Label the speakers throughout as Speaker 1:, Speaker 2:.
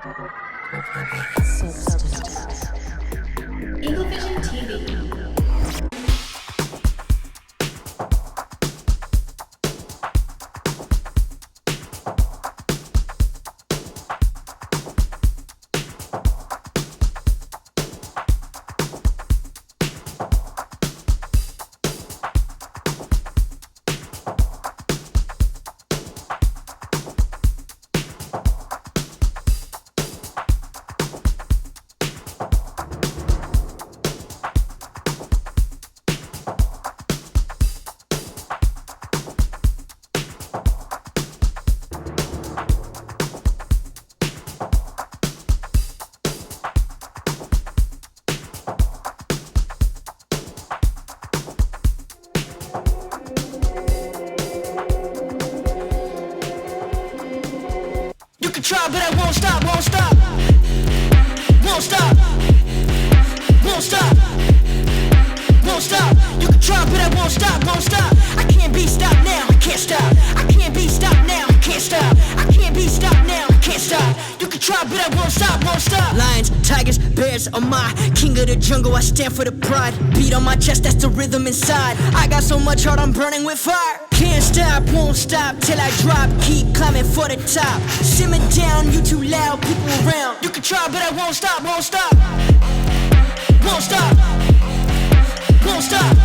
Speaker 1: EVTV.
Speaker 2: Try, but I won't stop, won't stop, won't stop, won't stop, won't stop. You can try, but I won't stop, won't stop. I can't be stopped now, I can't stop. I can't be stopped now, I can't stop. I can't be stopped now, I can't stop. You can try, but I won't stop, won't stop. Lions, tigers, bears are my king of the jungle. I stand for the pride. Beat on my chest, that's the rhythm inside. I got so much heart, I'm burning with fire. Can't stop, won't stop till I drop. Keep climbing for the top. Simmer down, you too loud, people around. You can try, but I won't stop, won't stop. Won't stop. Won't stop.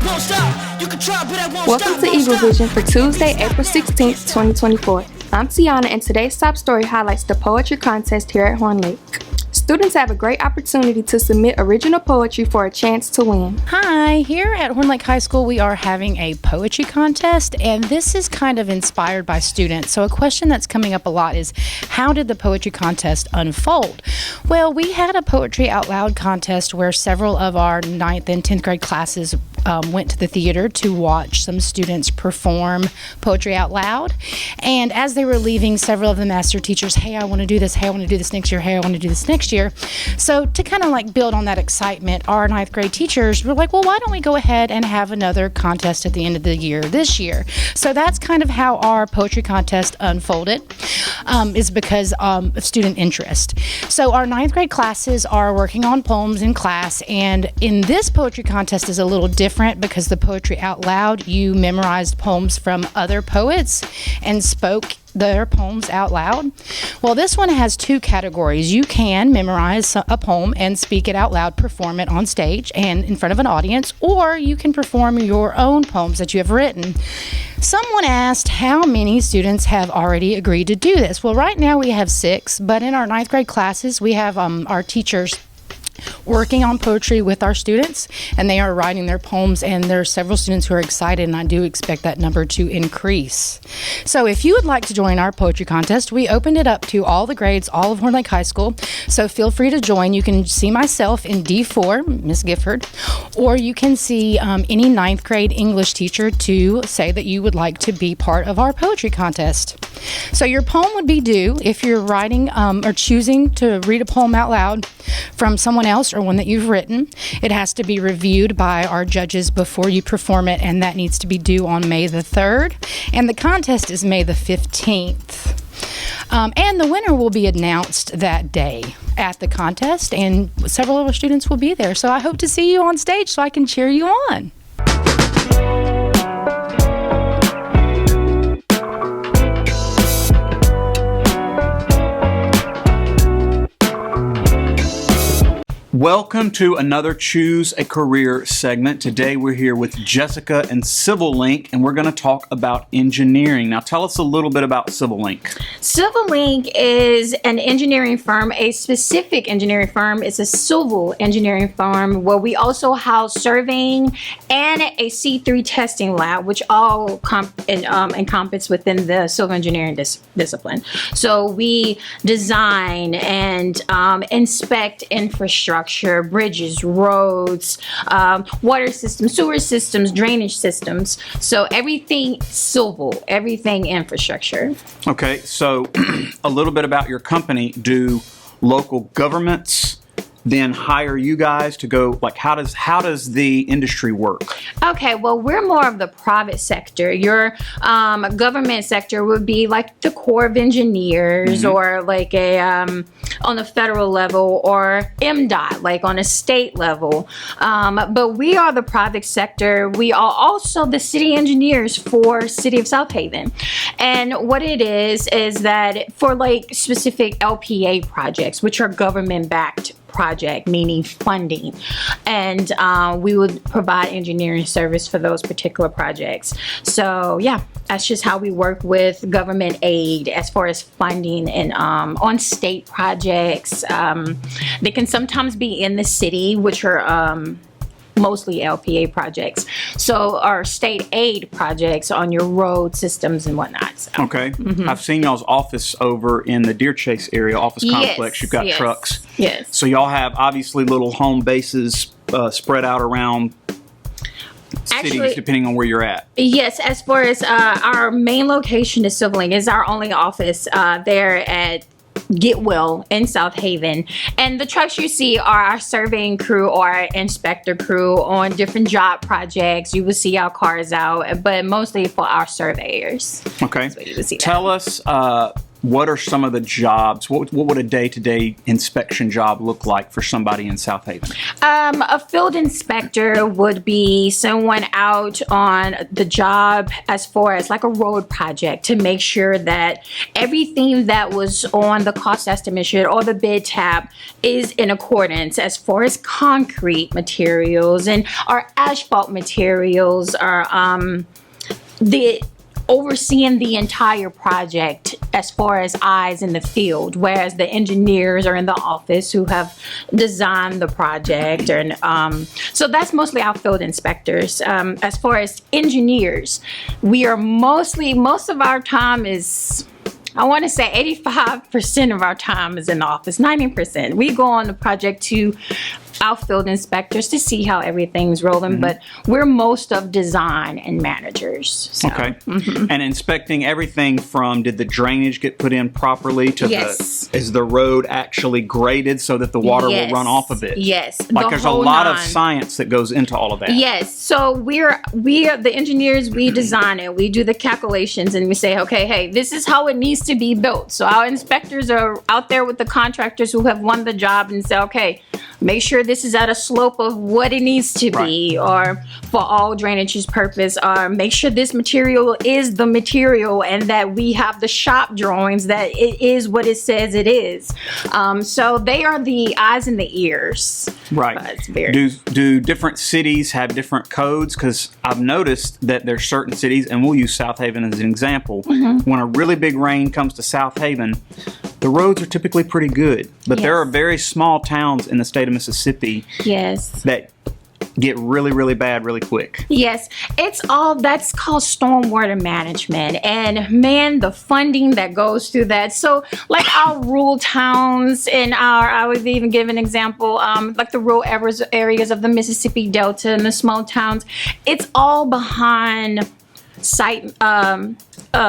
Speaker 2: Won't stop. You can try, but I won't
Speaker 3: Welcome
Speaker 2: stop.
Speaker 3: to
Speaker 2: Won't
Speaker 3: Eagle
Speaker 2: stop.
Speaker 3: Vision for Tuesday, April 16th, 2024. I'm Tiana, and today's top story highlights the poetry contest here at Horn Lake. Students have a great opportunity to submit original poetry for a chance to win.
Speaker 4: Hi, here at Horn Lake High School, we are having a poetry contest, and this is kind of inspired by students. So a question that's coming up a lot is, how did the poetry contest unfold? Well, we had a poetry out loud contest where several of our 9th and 10th grade classes went to the theater to watch some students perform poetry out loud. And as they were leaving, several of them asked their teachers, hey, I want to do this. Hey, I want to do this next year. Hey, I want to do this next year. So to kind of like build on that excitement, our 9th grade teachers were like, well, why don't we go ahead and have another contest at the end of the year this year? So that's kind of how our poetry contest unfolded, is because of student interest. So our 9th grade classes are working on poems in class, and in this poetry contest is a little different because the poetry out loud, you memorized poems from other poets and spoke their poems out loud. Well, this one has two categories. You can memorize a poem and speak it out loud, perform it on stage and in front of an audience, or you can perform your own poems that you have written. Someone asked how many students have already agreed to do this. Well, right now we have 6, but in our 9th grade classes, we have our teachers working on poetry with our students, and they are writing their poems, and there are several students who are excited, and I do expect that number to increase. So if you would like to join our poetry contest, we opened it up to all the grades, all of Horn Lake High School, so feel free to join. You can see myself in D4, Miss Gifford, or you can see any 9th grade English teacher to say that you would like to be part of our poetry contest. So your poem would be due if you're writing or choosing to read a poem out loud from someone else or one that you've written. It has to be reviewed by our judges before you perform it, and that needs to be due on May the 3rd. And the contest is May the 15th. And the winner will be announced that day at the contest, and several of our students will be there. So I hope to see you on stage so I can cheer you on.
Speaker 5: Welcome to another Choose a Career segment. Today we're here with Jessica and Civil Link, and we're going to talk about engineering. Now tell us a little bit about Civil Link.
Speaker 6: Civil Link is an engineering firm, a specific engineering firm. It's a civil engineering firm where we also house surveying and a C3 testing lab, which all encompass within the civil engineering discipline. So we design and inspect infrastructure, bridges, roads, water systems, sewer systems, drainage systems. So everything civil, everything infrastructure.
Speaker 5: Okay, so a little bit about your company. Do local governments then hire you guys to go, like, how does the industry work?
Speaker 6: Okay, well, we're more of the private sector. Your government sector would be like the Corps of Engineers, or like a on the federal level, or MDOT, like on a state level. But we are the private sector. We are also the city engineers for City of South Haven. And what it is that for like specific LPA projects, which are government-backed project, meaning funding, and we would provide engineering service for those particular projects. So yeah, that's just how we work with government aid as far as funding and on state projects. They can sometimes be in the city, which are mostly LPA projects. So our state aid projects on your road systems and whatnot. So.
Speaker 5: Okay. I've seen y'all's office over in the Deer Chase area, office complex. You've got trucks.
Speaker 6: Yes.
Speaker 5: So y'all have obviously little home bases spread out around cities, depending on where you're at.
Speaker 6: Yes, as far as our main location is Silver Link, is our only office there at Get Well in South Haven, and the trucks you see are our surveying crew or our inspector crew on different job projects. You will see our cars out, but mostly for our surveyors.
Speaker 5: Okay.
Speaker 6: That's what you will see.
Speaker 5: Tell us, what are some of the jobs? What would a day-to-day inspection job look like for somebody in South Haven?
Speaker 6: A field inspector would be someone out on the job as far as like a road project to make sure that everything that was on the cost estimate sheet or the bid tab is in accordance as far as concrete materials and our asphalt materials are overseeing the entire project as far as eyes in the field, whereas the engineers are in the office who have designed the project. And so that's mostly our field inspectors. As far as engineers, we are most of our time is, I want to say 85% of our time is in the office, 90%. We go on the project to our field inspectors to see how everything's rolling, but we're most of design and managers. So.
Speaker 5: Okay. And inspecting everything from, did the drainage get put in properly to is the road actually graded so that the water will run off of it?
Speaker 6: Yes.
Speaker 5: Like there's a lot of science that goes into all of that.
Speaker 6: Yes. So we are the engineers, we design it, we do the calculations, and we say, okay, hey, this is how it needs to be built. So our inspectors are out there with the contractors who have won the job and say, okay, make sure this is at a slope of what it needs to be, or for all drainage's purpose, or make sure this material is the material and that we have the shop drawings that it is what it says it is. So they are the eyes and the ears.
Speaker 5: Right.
Speaker 6: It's very
Speaker 5: Do different cities have different codes? Because I've noticed that there's certain cities, and we'll use South Haven as an example, when a really big rain comes to South Haven, the roads are typically pretty good, but there are very small towns in the state of Mississippi that get really, really bad really quick.
Speaker 6: Yes, that's called stormwater management, and man, the funding that goes through that. So like our rural towns and I would even give an example, like the rural areas of the Mississippi Delta and the small towns, it's all behind site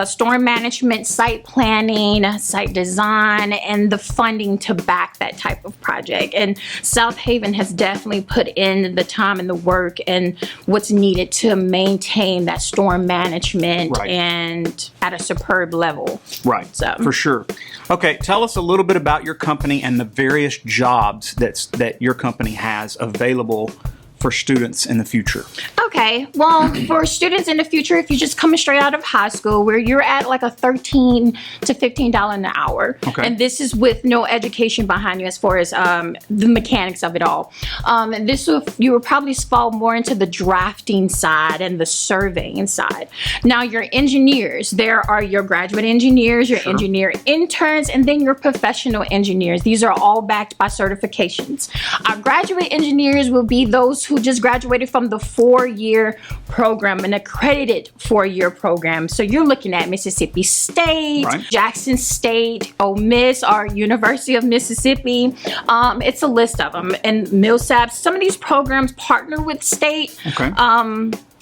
Speaker 6: storm management, site planning, site design, and the funding to back that type of project. And South Haven has definitely put in the time and the work and what's needed to maintain that storm management and at a superb level.
Speaker 5: Right,
Speaker 6: so
Speaker 5: for sure. Okay, tell us a little bit about your company and the various jobs that your company has available for students in the future.
Speaker 6: Okay, well, for students in the future, if you're just coming straight out of high school, where you're at like a $13 to $15 an hour, and this is with no education behind you as far as the mechanics of it all. You would probably fall more into the drafting side and the surveying side. Now, your engineers, there are your graduate engineers, your engineer interns, and then your professional engineers. These are all backed by certifications. Our graduate engineers will be those who just graduated from the 4-year program, an accredited 4-year program. So you're looking at Mississippi State, Jackson State, Ole Miss, or University of Mississippi. It's a list of them. And Millsaps, some of these programs partner with state.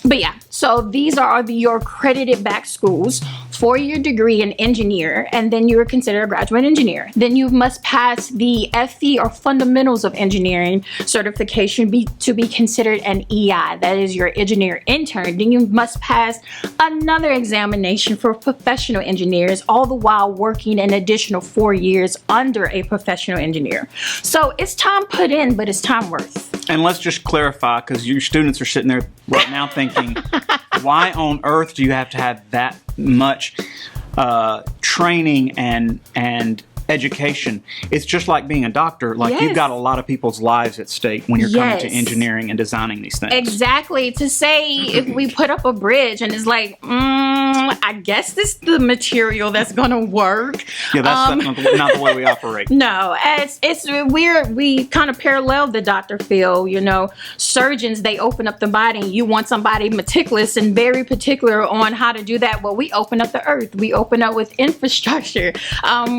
Speaker 6: But yeah, so these are your accredited back schools 4-year degree in engineer, and then you are considered a graduate engineer. Then you must pass the FE or Fundamentals of Engineering certification to be considered an EI, that is your engineer intern. Then you must pass another examination for professional engineers, all the while working an additional 4 years under a professional engineer. So it's time put in, but it's time worth.
Speaker 5: And let's just clarify, because your students are sitting there right now thinking, why on earth do you have to have that much training and education? It's just like being a doctor. Like,
Speaker 6: Yes.
Speaker 5: you've got a lot of people's lives at stake when you're coming to
Speaker 6: Yes.
Speaker 5: engineering and designing these things.
Speaker 6: Exactly. To say if we put up a bridge and it's like, I guess this is the material that's going to work.
Speaker 5: Yeah, that's not the way we operate.
Speaker 6: No, we kind of parallel the doctor field. You know, surgeons, they open up the body. You want somebody meticulous and very particular on how to do that. Well, we open up the earth. We open up with infrastructure.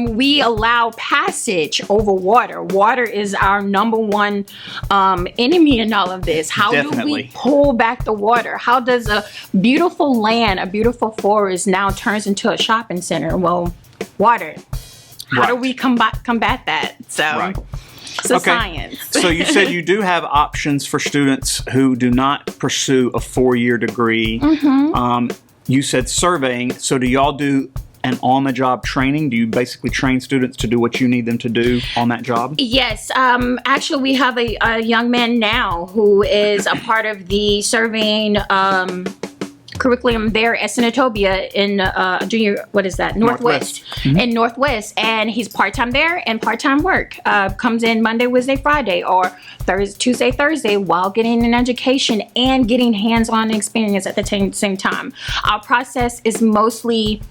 Speaker 6: We allow passage over water. Water is our number one enemy in all of this. How do
Speaker 5: Definitely.
Speaker 6: we pull back the water? How does a beautiful land, a beautiful forest now turns into a shopping center? Well, water. How do
Speaker 5: Right.
Speaker 6: we combat that? So
Speaker 5: Right.
Speaker 6: it's a science.
Speaker 5: So you said you do have options for students who do not pursue a 4-year degree. You said surveying. So do y'all do an on-the-job training? Do you basically train students to do what you need them to do on that job?
Speaker 6: Yes, actually, we have a young man now who is a part of the surveying curriculum there at Senatobia in junior, what is that? Northwest. In Northwest. And he's part-time there and part-time work. Comes in Monday, Wednesday, Friday, or Tuesday, Thursday, while getting an education and getting hands-on experience at the same time. Our process is mostly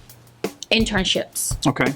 Speaker 6: internships.
Speaker 5: Okay.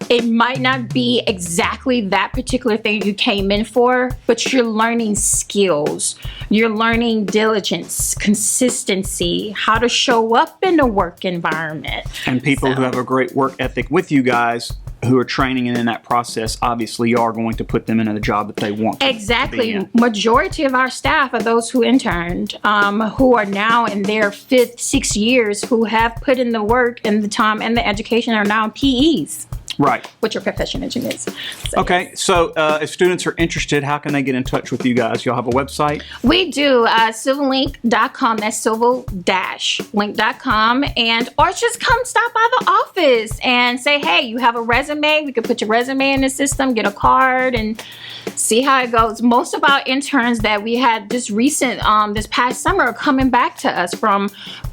Speaker 6: It might not be exactly that particular thing you came in for, but you're learning skills. You're learning diligence, consistency, how to show up in the work environment.
Speaker 5: And people who have a great work ethic with you guys who are training and in that process, obviously you are going to put them into the job that they want to
Speaker 6: Exactly.
Speaker 5: be in.
Speaker 6: Majority of our staff are those who interned, who are now in their 5th, 6th years, who have put in the work and the time and the education, are now PEs,
Speaker 5: Right.
Speaker 6: which are professional engineers. So,
Speaker 5: Okay. So if students are interested, how can they get in touch with you guys? Y'all have a website?
Speaker 6: We do, civillink.com, that's civil-link.com, or just come stop by the office and say, hey, you have a resume, we could put your resume in the system, get a card, and see how it goes. Most of our interns that we had this past summer are coming back to us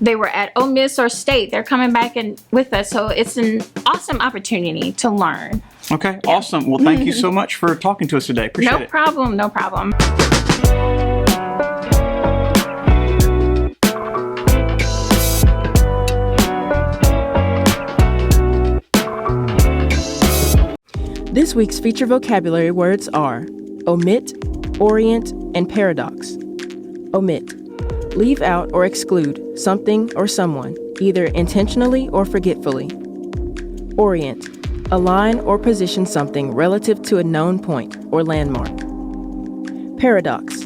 Speaker 6: they were at Ole Miss or State, they're coming back with us, so it's an awesome opportunity to learn.
Speaker 5: Okay. Awesome. Well, thank you so much for talking to us today. Appreciate
Speaker 6: No
Speaker 5: it.
Speaker 6: problem, no problem.
Speaker 1: This week's feature vocabulary words are omit, orient, and paradox. Omit. Leave out or exclude something or someone, either intentionally or forgetfully. Orient. Align or position something relative to a known point or landmark. Paradox.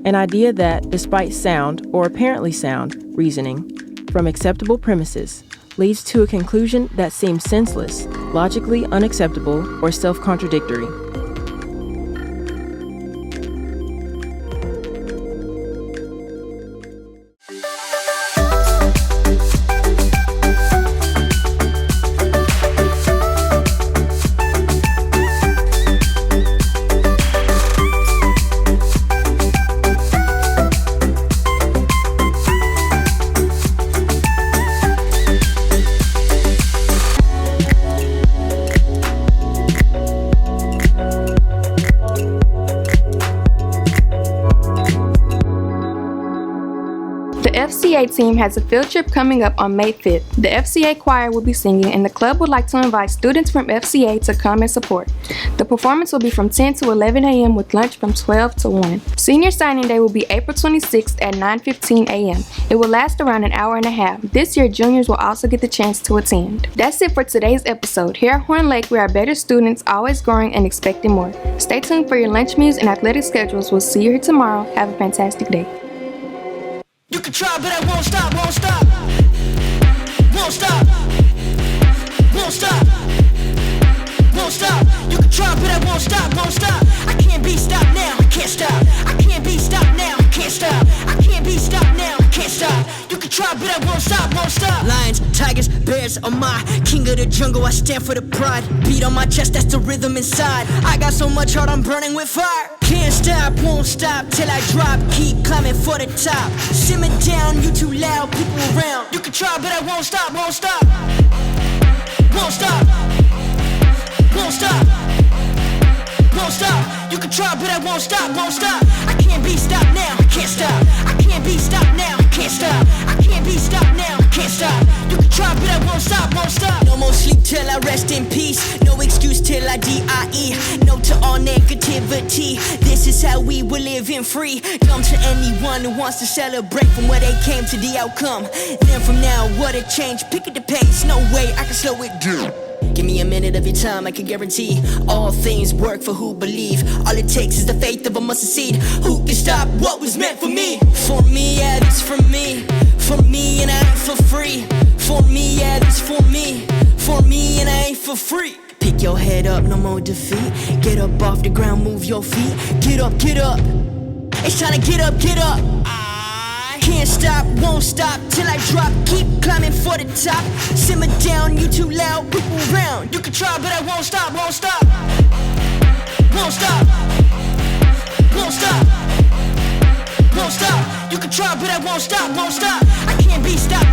Speaker 1: An idea that, despite sound or apparently sound reasoning from acceptable premises, leads to a conclusion that seems senseless, logically unacceptable, or self-contradictory.
Speaker 3: The FCA team has a field trip coming up on May 5th. The FCA choir will be singing, and the club would like to invite students from FCA to come and support. The performance will be from 10 to 11 a.m. with lunch from 12 to 1. Senior signing day will be April 26th at 9:15 a.m. It will last around an hour and a half. This year, juniors will also get the chance to attend. That's it for today's episode. Here at Horn Lake, we are better students, always growing and expecting more. Stay tuned for your lunch meals and athletic schedules. We'll see you here tomorrow. Have a fantastic day.
Speaker 2: You can try, but I won't stop, won't stop. Won't stop. stop, won't stop. Lions, tigers, bears are my king of the jungle. I stand for the pride. Beat on my chest, that's the rhythm inside. I got so much heart, I'm burning with fire. Can't stop, won't stop till I drop. Keep climbing for the top. Simmer down, you too loud, people around. You can try, but I won't stop, won't stop. Won't stop. Won't stop. Won't stop. You can try, but I won't stop, won't stop. I can't be stopped now, I can't stop. I can't be stopped now, I can't stop. I can't be stopped now, I can't stop. You can try, but I won't stop, won't stop. No more sleep till I rest in peace. No excuse till I die. No to all negativity. This is how we were living free. Dumb to anyone who wants to celebrate from where they came to the outcome. Then from now, what a change. Pick at the pace, no way I can slow it down. Give me a minute of your time, I can guarantee all things work for who believe. All it takes is the faith of a mustard seed. Who can stop what was meant for me? For me, yeah, this for me. For me and I ain't for free. For me, yeah, this for me. For me and I ain't for free. Pick your head up, no more defeat. Get up off the ground, move your feet. Get up, get up. It's time to get up, get up. Can't stop, won't stop till I drop. Keep climbing for the top. Simmer down, you too loud, people around. You can try, but I won't stop, won't stop. Won't stop. Won't stop. Won't stop. You can try, but I won't stop, won't stop. I can't be stopped